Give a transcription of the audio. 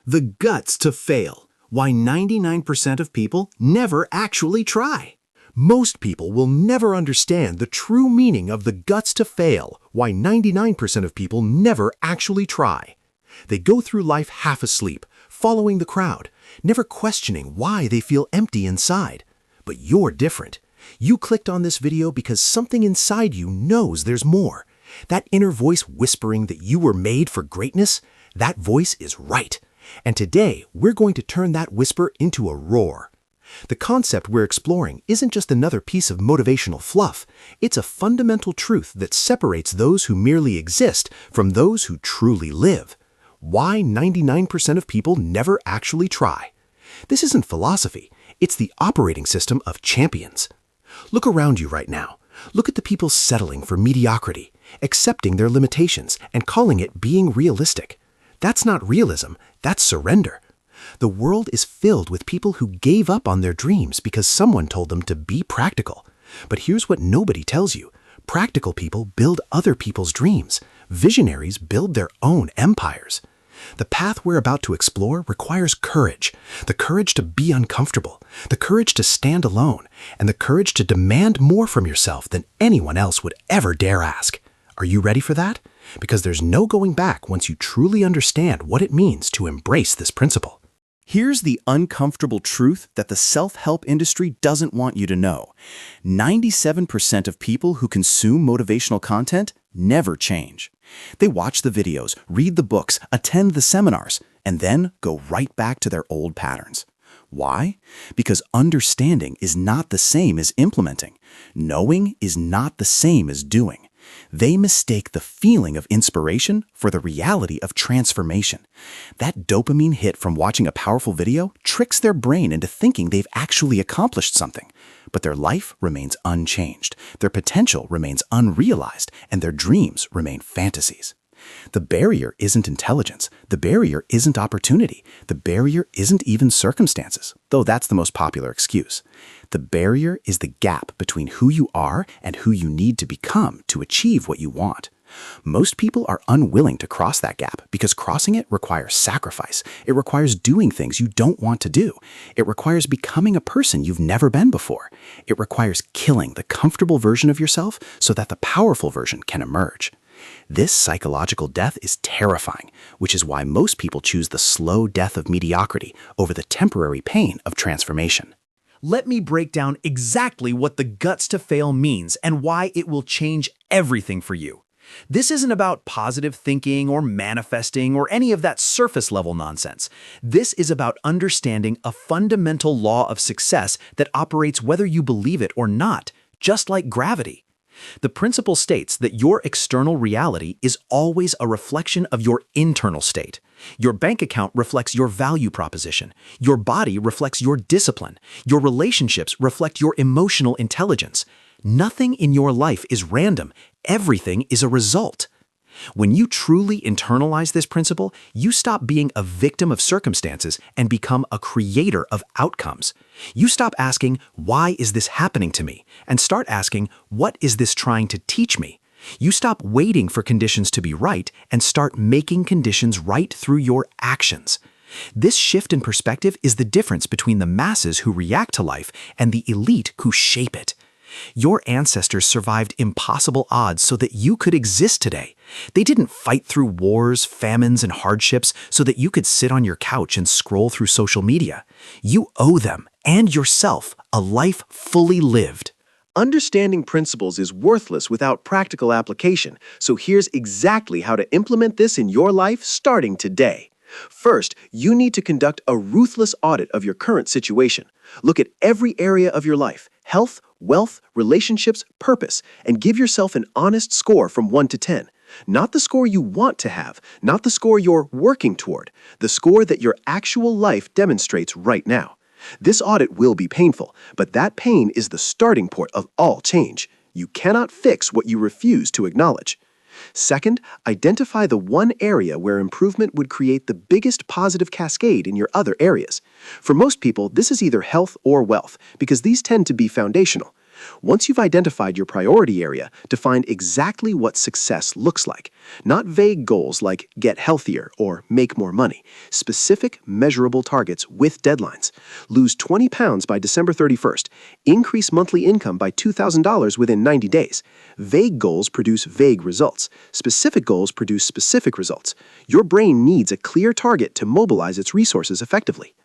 The guts to fail. Why 99% of people never actually try. Most people will never understand the true meaning of the guts to fail. Why 99% of people never actually try. They go through life half asleep, following the crowd, never questioning why they feel empty inside. But you're different. You clicked on this video because something inside you knows there's more. That inner voice whispering that you were made for greatness, that voice is right. And today, we're going to turn that whisper into a roar. The concept we're exploring isn't just another piece of motivational fluff. It's a fundamental truth that separates those who merely exist from those who truly live. Why 99% of people never actually try. This isn't philosophy. It's the operating system of champions. Look around you right now. Look at the people settling for mediocrity, accepting their limitations, and calling it being realistic. That's not realism, that's surrender. The world is filled with people who gave up on their dreams because someone told them to be practical. But here's what nobody tells you. Practical people build other people's dreams. Visionaries build their own empires. The path we're about to explore requires courage. The courage to be uncomfortable, the courage to stand alone, and the courage to demand more from yourself than anyone else would ever dare ask. Are you ready for that? Because there's no going back once you truly understand what it means to embrace this principle. Here's the uncomfortable truth that the self-help industry doesn't want you to know. 97% of people who consume motivational content never change. They watch the videos, read the books, attend the seminars, and then go right back to their old patterns. Why? Because understanding is not the same as implementing. Knowing is not the same as doing. They mistake the feeling of inspiration for the reality of transformation. That dopamine hit from watching a powerful video tricks their brain into thinking they've actually accomplished something. But their life remains unchanged, their potential remains unrealized, and their dreams remain fantasies. The barrier isn't intelligence. The barrier isn't opportunity. The barrier isn't even circumstances, though that's the most popular excuse. The barrier is the gap between who you are and who you need to become to achieve what you want. Most people are unwilling to cross that gap because crossing it requires sacrifice. It requires doing things you don't want to do. It requires becoming a person you've never been before. It requires killing the comfortable version of yourself so that the powerful version can emerge. This psychological death is terrifying, which is why most people choose the slow death of mediocrity over the temporary pain of transformation. Let me break down exactly what the guts to fail means and why it will change everything for you. This isn't about positive thinking or manifesting or any of that surface-level nonsense. This is about understanding a fundamental law of success that operates whether you believe it or not, just like gravity. The principle states that your external reality is always a reflection of your internal state. Your bank account reflects your value proposition. Your body reflects your discipline. Your relationships reflect your emotional intelligence. Nothing in your life is random. Everything is a result. When you truly internalize this principle, you stop being a victim of circumstances and become a creator of outcomes. You stop asking, why is this happening to me? And start asking, what is this trying to teach me? You stop waiting for conditions to be right and start making conditions right through your actions. This shift in perspective is the difference between the masses who react to life and the elite who shape it. Your ancestors survived impossible odds so that you could exist today. They didn't fight through wars, famines, and hardships so that you could sit on your couch and scroll through social media. You owe them and yourself a life fully lived. Understanding principles is worthless without practical application, so here's exactly how to implement this in your life starting today. First, you need to conduct a ruthless audit of your current situation. Look at every area of your life, health, wealth, relationships, purpose, and give yourself an honest score from 1 to 10. Not the score you want to have, not the score you're working toward, the score that your actual life demonstrates right now. This audit will be painful, but that pain is the starting point of all change. You cannot fix what you refuse to acknowledge. Second, identify the one area where improvement would create the biggest positive cascade in your other areas. For most people, this is either health or wealth, because these tend to be foundational. Once you've identified your priority area, define exactly what success looks like. Not vague goals like get healthier or make more money. Specific, measurable targets with deadlines. Lose 20 pounds by December 31st. Increase monthly income by $2,000 within 90 days. Vague goals produce vague results. Specific goals produce specific results. Your brain needs a clear target to mobilize its resources effectively.